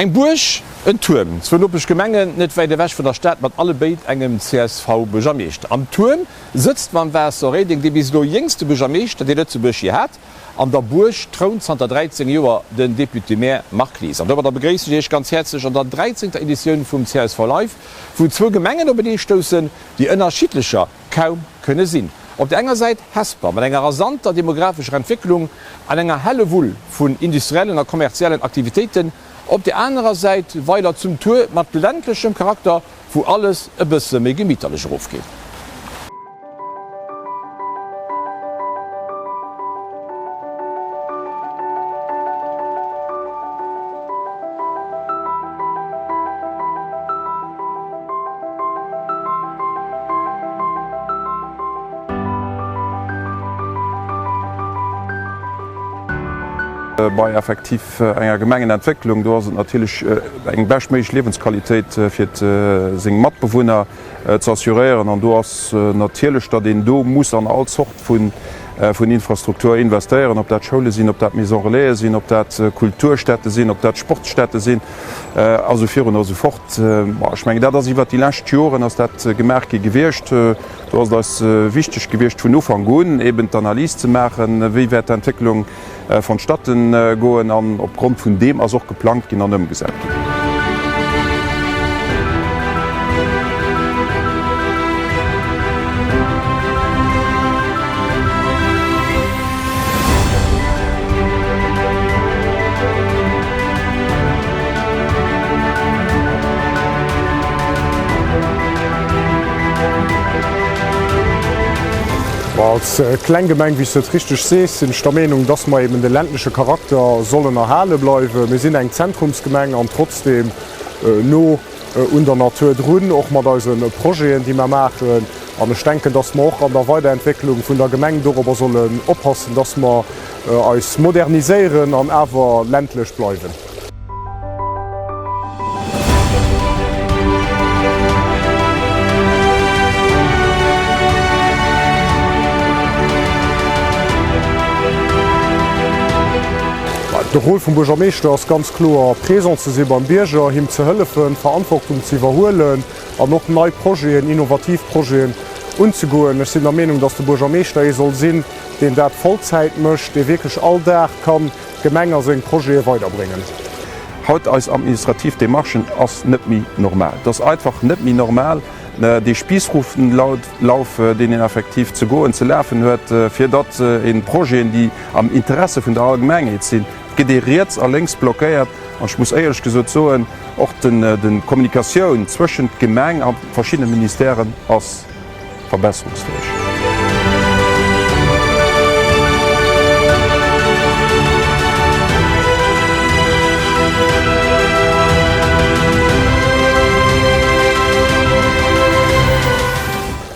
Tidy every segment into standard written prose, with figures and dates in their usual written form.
Eg Burch en Turm, zwenopech Gemengen net wéi de wäch vun der Stadt mat alle Beit engem CSV bejamecht. Am Turm sitzt man wär so Reding, de bis do jngste bejamecht, dat de zu Burch hat. An der Burch traunt 13 Joer den Deputé Maire Marc Lies. An dawer der begréisse ichich ganz herzlich an der 13. Edition vum CSV Live, wo zwo Gemengen op die stossen, die ënnerschiedlecher kaum kënne sinn. Op der enger Seite Hesper, mit enger rasanter demografischer Entwicklung an enger helle Wull vun industriellen und kommerziellen Aktivitäten, op der anderen Seite weiter zum Tour mat ländlichem Charakter, wo alles e bësse méi gemieterlech aufgeht. Bei effektiv enger Gemengenentwicklung do sind natürlich eng bestméich Lebensqualität fir seng Matbewohner zu assurieren an du hast natierlech dat den do muss an all Zocht vun Infrastruktur investieren, ob dat Schule sinn, ob dat Maison Relais sinn, ob dat Kulturstätte sinn, ob dat Sportstätte sinn also fir so fort. Ich mein, dat iwwer die lacht Joren ass dat Gemerke gewircht, du hast das wichtig gewircht vun Ufang goen, eben d'Analyse ze machen, wie wär d'Entwicklung von Statten goen an opgrund vun dem as auch geplant gin an ëmgesät. Als Kleingemeng wie se richtig sees sind der Meinung, dass man eben den ländliche Charakter sollen erhalen bleiben. Wir sind eng Zentrumsgemeng an trotzdem no unter Natur drun auch mal Projekte, die man machen. Und ich denke, dass wir auch an der Weiterentwicklung von der Gemeng darüber sollen oppassen, dass wir als modernisieren und aber ländlich bleiben. Der Rolle vum Burgermeester ass ganz klar Präsent ze se beim Bierger, him ze hëllefen, Verantwortung ze iwwerhoelen, an noch neii Projekten, Innovativprojekten unzugoen. Ech sinn der Meinung, dats der Burgermeester soll sinn, den dat Vollzeit mëcht, de wirklich alldag kann Gemenger seg Projekte weiterbringen. Haut als administrativ de Marschen ass net mi normal. Das einfach net mi normal. Die Spiesrufen laufe den effektiv zu go ze läfen huet, fir dat en Projekten, die am Interesse vun der Allgemeinheit sinn, gederiert alllängst blockéiert. Ich muss eierlich gesot zoen och den Kommunikationun zwischen Gemeng an verschiedene Ministerien als verbesserungsfähig.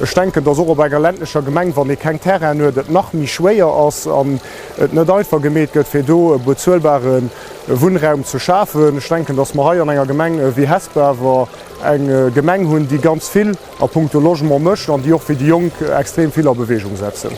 Ich denke, dass auch bei ländlicher Gemeng, wenn ich kein Terrain habe, das noch nicht schwerer ist, et net einfach gemäht gëtt fir do bezuelbaren Wohnraum zu schaffen. Ich denke, dass wir hier an enger Gemeng wie Hesper war eng Gemeng hunn, die ganz viel a Punkto Logement mëcht an die auch für die Jung extrem viel auf Bewegung setzen.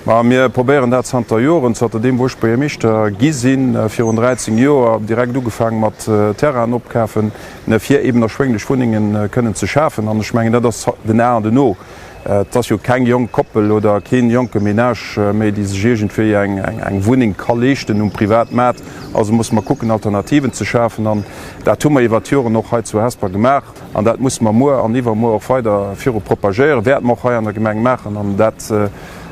Wir probieren dat 100 Joren zu dem woch bei Meester Gisinn 13 Joer direkt ugefangen mat Terran opkafen, fir ebener schwenglich Wohnungen können ze schaffen. An schmengen dat den Ä de no. Dats jo kein jong Koppel oder kein jonke Menage méi die Gegent fir eng Wuning kallechten Privatmat. Also muss man gucken, Alternativen zu schaffen. An dat tummer Evaluationen noch he zu Hesper gemacht. An dat muss man mo aniwwer mo weiter fir propagieren. Wer noch he an der Gemeng machen an dat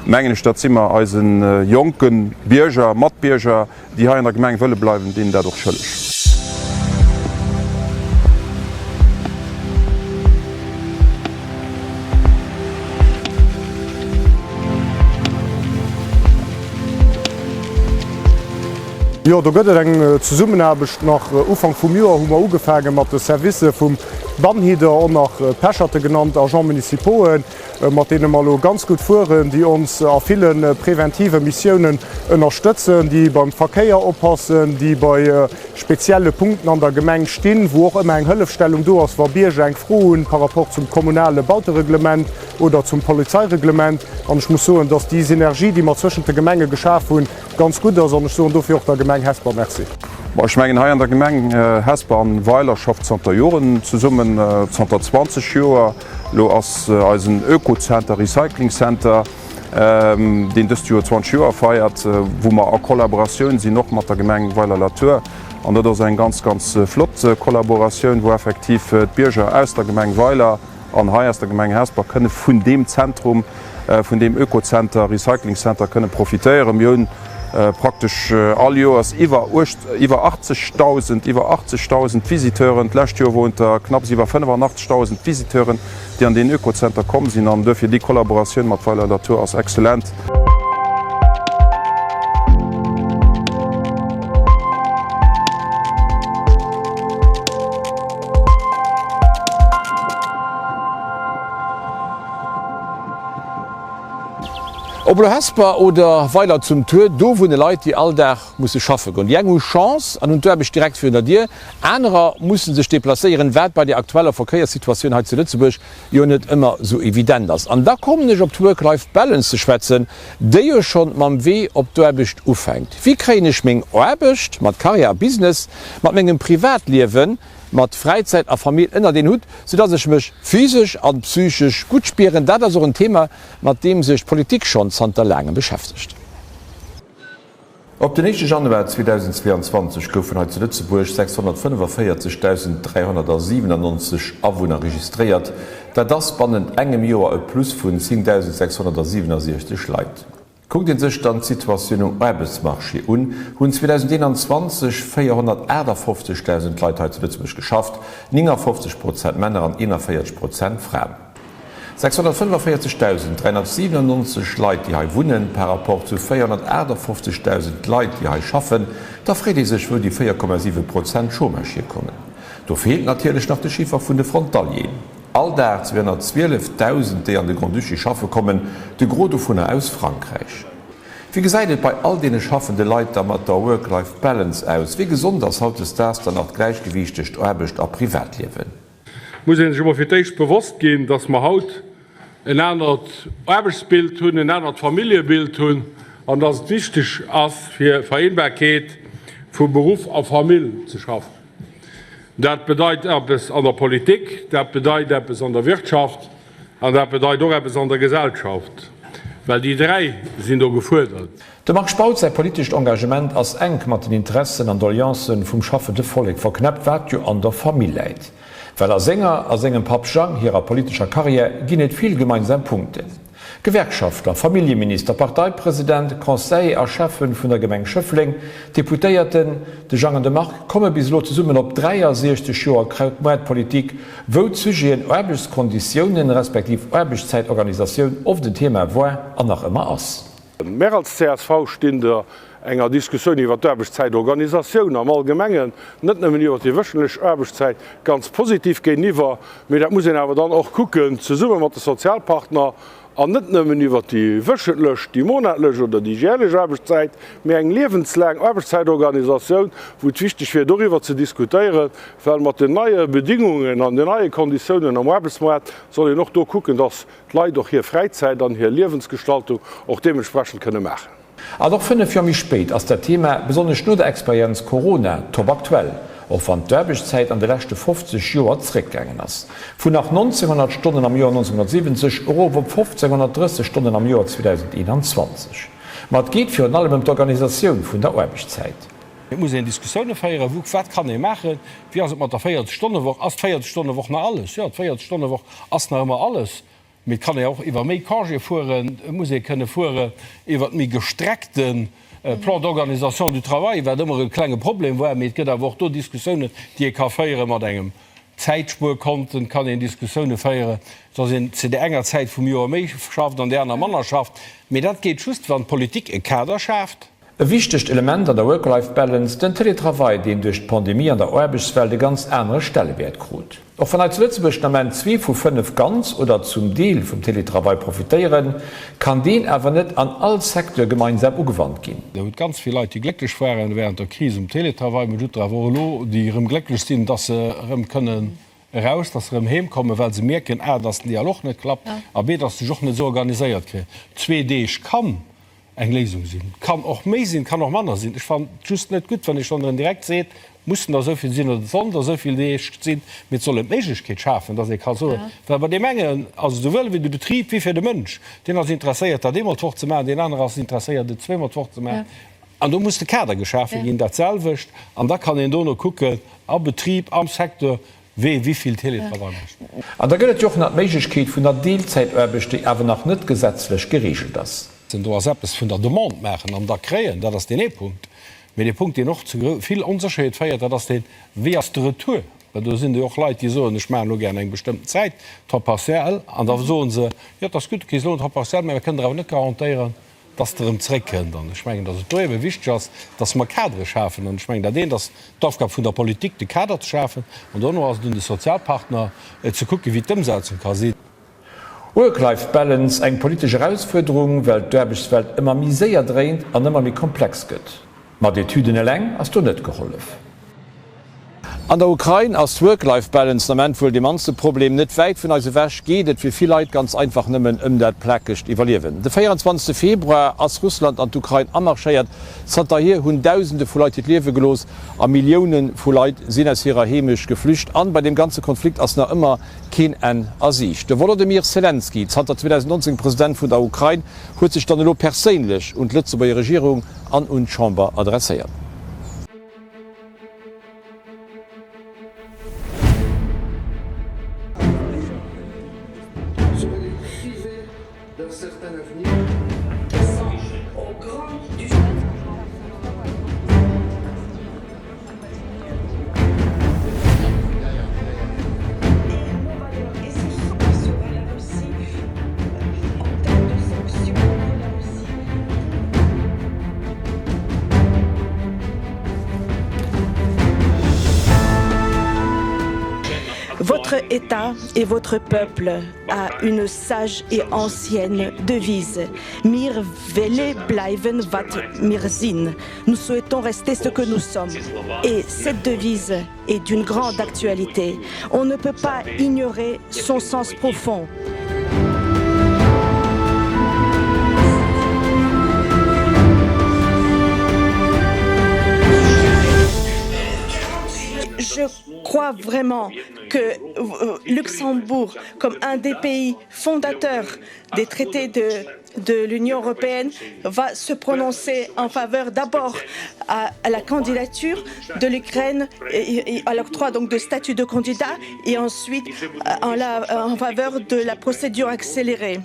Mengen Stadtzimmer als een Jonken Bierger, Matbierger, die ha in der Gemeng wëlle bleiben, den dadurch schëllech. Ja, da gëtt eng Zusummenarbecht nach Ufang vum Joer hummer ugefäge mat de Service vum Bandhieder an nach Pecherte genannt Agent Municipoen, mat dee malo ganz gut fuhren, die uns a vielen präventive Missionen ënnerstëtzen, die beim Verkeier oppassen, die bei spezielle Punkten an der Gemeng stehen, wo auch immer eng Hëllefstellung do ass war Bierge eng froen par rapport zum kommunale Bautereglement oder zum Polizeireglement. An ich muss soen, dats die Synergie, die mat zwischen der Gemenge geschaf hun, ganz gut ass, an ich so dofir auch der Gemeng Hesper. Merci. Ich menggen ha an der Gemeng Hesper an Weilerschaft Zter Joren zu summen 20 Joer lo ass als een Ökozenter Recyclingcenter den dës Joer 20 Joer feiert, wo man a Kollaboratioun sie noch mat der Gemeng Weiler Latour. An dat ass eng ganz flott Kollaboratioun, wo effektiv d Bierger aus der Gemeng Weiler an Haiiers der Gemeng Hesper kënne vun dem Zentrum vun dem Ökozenter Recyclingcenter kënne profitéieren Joun praktisch all Joers iwwer 80.000 Visiteuren lächt Jo wohnt knapp iwwer 85.000 Visiteuren, die an den Ökozenter kommen sinn an dëfir die Kollaboratioun mat Weiler Latour ass exzellent. Ob Hesper oder Weiler zum Tour, do wo Leiit die alldach muss schaffen. Und jeng Chance an und ich direkt für dir. Andere müssen sich deplacieren, Wert bei der aktueller Verkehrssituation zu Lützeburg ja nicht immer so evident ist. Und da kommen nicht op Work-Life-Balance zu schwätzen, der ja schon man weh, ob du erbicht aufhängt. Wie kriege ich mein Erbicht, mit Karriere, Business, mit meinem Privatleben, mat Freizeit a Familie ënner den Hut, sodass ich mich physisch und psychisch gut spieren. Das ist auch ein Thema, mit dem sich Politik schon seit langem beschäftigt. Op den 1. Januar 2022 goufen zu Lützeburg 645.397 Awohner registriert, da das bannnen engem Joer e Plus vun 10.667 Leiit. Guckt den sech dann Situation um Arbeitsmarché un, hunn 2021 450.000 Leute zu Lützeburg geschafft, 59% Männer an 41% Frauen. 645.397 Leute, die hier wohnen, per rapport zu 450.000 Leute, die hier schaffen, da friede sich für die 4,7% Chômage kommen. Da fehlt natürlich noch der Schiefer von der Frontalier. All der 212.000, die an der Grand Duchy schaffen kommen, die Große von aus Frankreich. Wie gesagt, bei all denen schaffende Leute mit der Work-Life-Balance aus, wie besonders haut es das dann auch gleichgewichtig Arbeit und Privatleben? Muss sich immer für dich bewusst gehen, dass man haut ein anderes Arbeitsbild tun, ein anderes Familienbild tun und dass es wichtig ist, für Vereinbarkeit von Beruf auf Familie zu schaffen. Das bedeutet etwas an der Politik, das bedeutet etwas an der Wirtschaft und das bedeutet auch etwas an der Gesellschaft. Weil die drei sind auch gefordert. Der Max Spaut sein politisches Engagement als eng mit den Interessen und Allianzen vom schaffenden Volk verknappt wird ja an der Familie leid. Weil als Sänger als engem Pap Jean ihrer politischer Karriere gi net viel gemeinsam Punkte. Gewerkschafter, Familienminister, Parteipräsident, Conseil a Chefen vun der Gemeng Schöffling, Deputéierten de Jean de Mark komme bis lo zu summen op 3 Joer Krautpolitik, wo zugien Erbeskonditionen respektiv Erbeszeitorganisationun of de Thema wo an nach immer ass. Mehr als CSV stehen der enger Diskussion iwwer d'Erbeszeitorganisationun am allgemengen, net iwwer die wëchenlech Erbeszeit ganz positiv géiwwer, méi dat muss awer dann auch kucken ze summe mat de Sozialpartner an net nëmmen iwwer die wëchetlech, die monatlech oder die jährlech Erbeszeit, méi eng lebensläng Erbeszeitorganisationun, wo d wichtig fir doiwwer ze diskutieren, well mat de neue Bedingungen an de neue Konditionen am Erbesmarkt soll noch do kucken, dats Leiit doch hier Freizeit an hier Lebensgestaltung auch dementsprechend könne machen. Aber doch finde für mich spät, als der Thema besonders nur der Experience Corona top aktuell, auch von der Erbeszeit an der letzten 50 Jahre zurückgegangen ist. Von nach 1900 Stunden am Jahr 1970 auf 1530 Stunden am Jahr 2021. Man geht für allem die Organisation von der Erbeszeit. Ich muss eine Diskussion feiern, was kann ich machen, wie also mit der 40-Stunden-Woche, als 40-Stunden-Woche nach alles, ja, 40-Stunden-Woche als noch immer alles. Mit kann ich auch über mehr Kage fahren, muss ich können fahren, über mehr gestreckten Plan d'Organisation du Travail, weil immer ein kleines Problem war, mit da auch da Diskussionen, die ich kann feiern mit einem Zeitspurkonten, kann ich Diskussionen feiern, da sind zu der enger Zeit vom Jahr mehr schafft an der Mannschaft. Aber das geht just, wenn Politik ein Kader schafft. Ein wichtiges Element an der Work-Life-Balance den Teletravail, den durch die Pandemie an der Arbeitswelt eine ganz andere Stellenwert kriegt. Auch wenn als Lützeburg 2 von 5 ganz oder zum Teil vom Teletravail profitieren, kann den aber nicht an alle Sektoren gemeinsam umgewandt gehen. Es gibt ganz viele Leute, die glücklich waren während der Krise im Teletravail, die glücklich sind, dass sie können raus, dass sie heimkommen, weil sie merken, dass der Dialog nicht klappt, aber dass sie auch nicht so organisiert kriegen. 2D kann eng Lesung sinn. Kann auch méi sinn, kann auch Manner sinn. Ich fand just net gut, wenn ich schon direkt seht, mussten da soviel Sinn oder sonder soviel sinn mit solle Meigkeet schaffen, dat kann so. Ja. Bei de Mengen du will wie de Betrieb wie fir de Mënsch, den as interesseiert, dat immer to ze machen, den anderen as interesseiert de 2 ze machen. An du musst de Kader geschaffen gin dat zelwicht, an da kann en Donno kucken am Betrieb, am Sektor, wieviel Televerwand. An da gëtt joch net Meigkeet vun der Deelzeitwerbecht awer nach net gesetzlech geregelt ass. Du selbst vun der Demand machen an der kreen, dat das den E-Punkt. Mit dem Punkt, die noch zu viel Unterschied feiert, das den wie Retour. Du sind auch Leute, die so ich meine, gerne eng bestimmte Zeit partiell an der so se ja, das gut partiell, wir können auch nicht garantieren, dass der imrecken dann ich mein, das wichtig ist, dass man Kader schaffen und ich mein, den das Aufgabe von der Politik die Kader zu schaffen und dann hast du den Sozialpartner zu gucken, wie demsetzen kann sie. Work-Life-Balance eng politische Herausforderung, weil d'Erbechtswelt immer miséier dreht an immer wie komplex gëtt. Ma de Tüden leng hast du net geholf. An der Ukraine als Work-Life-Balance vu de manste Problem net weit vun als wäch gehtt, wie viel Leiit ganz einfach nimmen dat Pläckecht evaluieren. De 24. Februar als Russland an Ukraine amarscheiert, hat hier hunn Tausende vu Leute Lewe gelos, a Millionen vu Leiit sinn as hierer hemisch geflücht an bei dem ganze Konflikt ass na immer kein en asicht. De Volodymyr Zelensky, hat der 2019 Präsident vun der Ukraine, huet sich dann lo perélech und Lütze bei der Regierung an und Chamber adressiert. Votre État et votre peuple a une sage et ancienne devise. Mir welle bleiben wat mir sind. Nous souhaitons rester ce que nous sommes. Et cette devise est d'une grande actualité. On ne peut pas ignorer son sens profond. Je crois vraiment que Luxembourg, comme un des pays fondateurs des traités de l'Union européenne, va se prononcer en faveur d'abord à la candidature de l'Ukraine et à l'octroi donc de statut de candidat et ensuite en faveur de la procédure accélérée.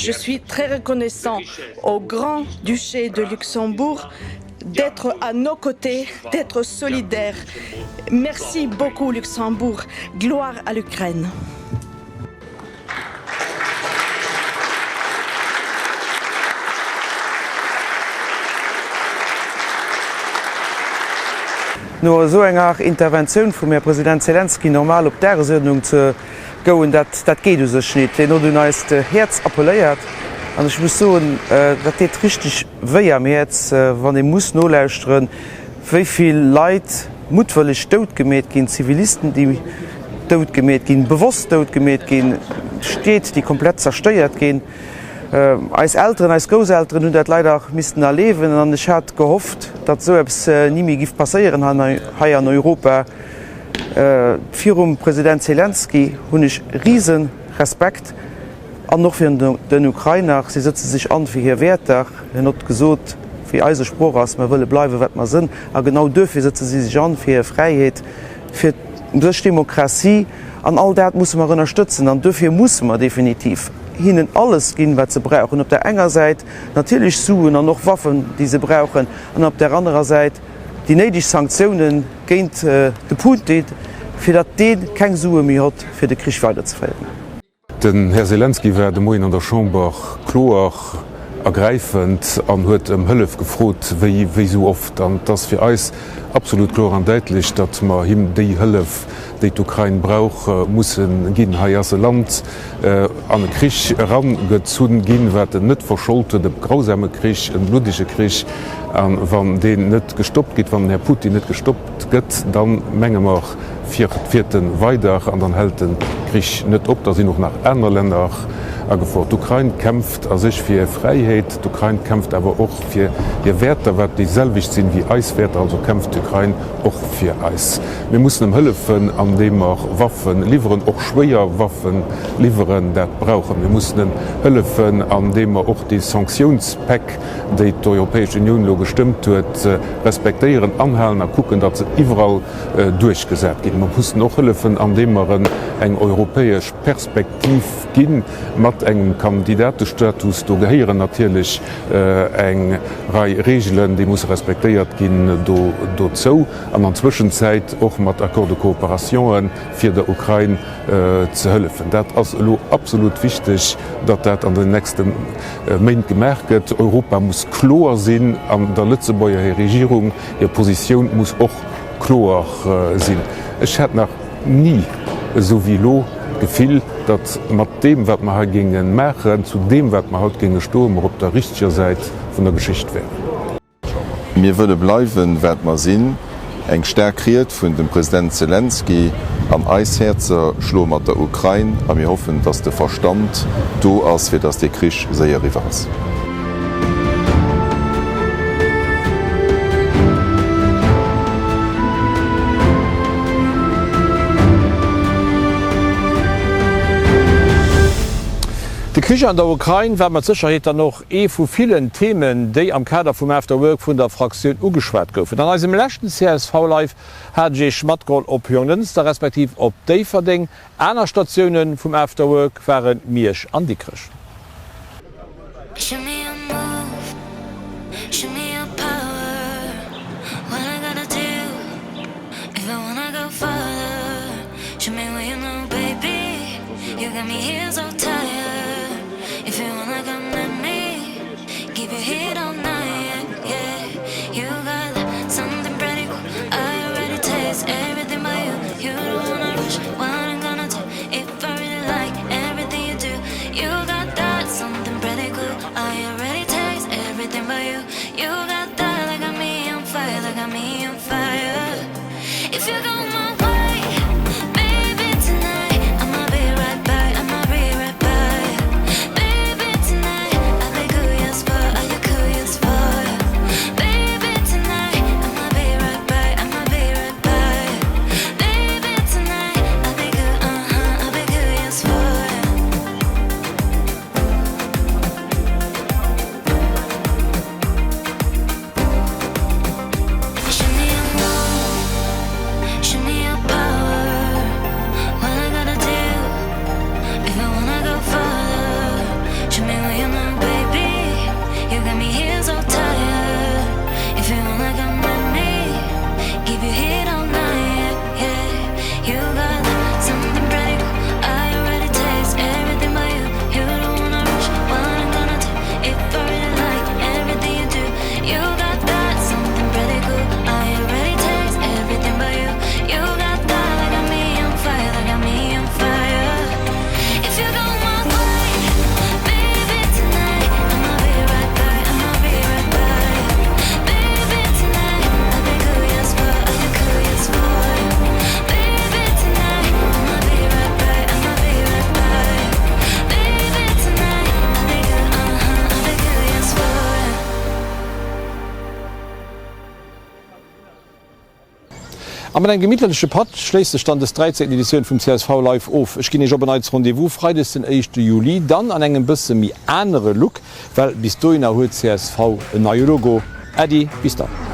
Je suis très reconnaissant au Grand-Duché de Luxembourg d'être à nos côtés, d'être solidaire. Merci beaucoup Luxembourg. Gloire à l'Ukraine. No so enger Interventionun vum Herr Präsident Zelensky normal op der Sendung ze goen, dat geht du sech net. Den no du neist Herz appelléiert. an ich muss so dat deet richtig wéi am Herz, wann de muss noläusren, wéiviel Leiit mutwellig dout gemet gin, Zivilisten, die dout gemet gin, bewusst dout gemet gin, steet die komplett zersteuert gin. Als Eltern, als Großeltern hun dat leider misisten erlewen, an ich hat gehofft, dat so nimi gif passerieren ha an Europa. Vir Präsident Zelensky hunn ich riesen Respekt an noch fir den Ukrainer. Sie sitzen sich an fir hier Wertter, not gesot fir Eisespor ass, man wëlle bleiwe wat man sinn. A genau dofir sitzen sie sich an fir Freiheit, fir durch Demokratie. An all dat muss man unterstützen, an dofir muss man definitiv hinnen alles ginn, wat ze brauchen. Op der enger Seite natürlich suen an noch Waffen, die sie brauchen, an op der anderen Seite die nedig Sanktionen géint de Punkt deet, fir dat deen keng Sue mi hat fir de Krich weiter ze verden. Den Herr Zelensky wär de Moien an der Schaumbach kloach ergreifend an huet Hëllef gefrot, wie so oft an das fir eis absolut klar an deitlich, dat ma him déi Hëllef déi d'Ukraine brauch mussssen ginn haiase Land an den Krich rangezuden ginn, wat net verscholte dem grausame Krich en blutige Krich an wann den net gestoppt geht, wann Herr Putin net gestoppt gëtt, dann mengemach vierten weiter an den Helden Krich net op, da sie noch nach Äner Länder gefordert. D'Ukraine kämpft as sich fir Freiheit, d'Ukraine kämpft aber auch fir ihr Werte, wat die selvig sind wie Eiswerte, also kämpft d'Ukraine auch fir Eis. Wir mussten Hëllefen, an dem auch Waffen lieferen, auch schwer Waffen lieferen, dat brauchen. Wir mussten Hëllefen, an dem auch die Sanktionspack, die die Europäische Union lo gestimmt huet, respektieren, anhalen, gucken, dat ze überall durchgesetzt gehen. Man mussten noch Hëllefen, an dem man eng europäisch Perspektiv ginn, mat engem Kandidatestatus do geheieren natürlich eng Rei Regeln, die muss respektiert ginn do zo, an der Zwischenzeit och mat Akkorde Kooperationen fir der Ukraine ze hëllefen. Dat ass lo absolut wichtig, dat dat an den nächsten Main gemerket. Europa muss klar sinn an der Lützebauer Regierung, ihr Position muss och klar sinn. Es hat nach nie so wie lo gefiel, dat mat dem wat man ha gingen Mächen zu dem wat man haut ginge Sturm op der richtiger Seite vun der Geschicht wär. Mir würde bleiwen werd man sinn eng stärkriert vun dem Präsident Zelensky am Eisherzer schlommert der Ukraine, a mir hoffen, dass der Verstand do ass fir dats de Krich séier rivers. De Krich an der Ukraine wär mat Sicherheet noch vu vielen Themen, déi am Kader vum Afterwork vun der Fraktion ugeschwert goufen. An als im lächten CSV Live hat je Schmatgroll op Jongens, der respektiv op Daverding, einer Stationioen vum Afterwork wären Miersch an die Krich. Am en gemmittelsche Pat schläst stand des 13. Edition vum CSV Live of. Ich gin op als Rendevous Freides den 1. Juli, dann an engem bësse mi enere Look, well bis du in der CSV en neue Logo. Eddie, bis dann.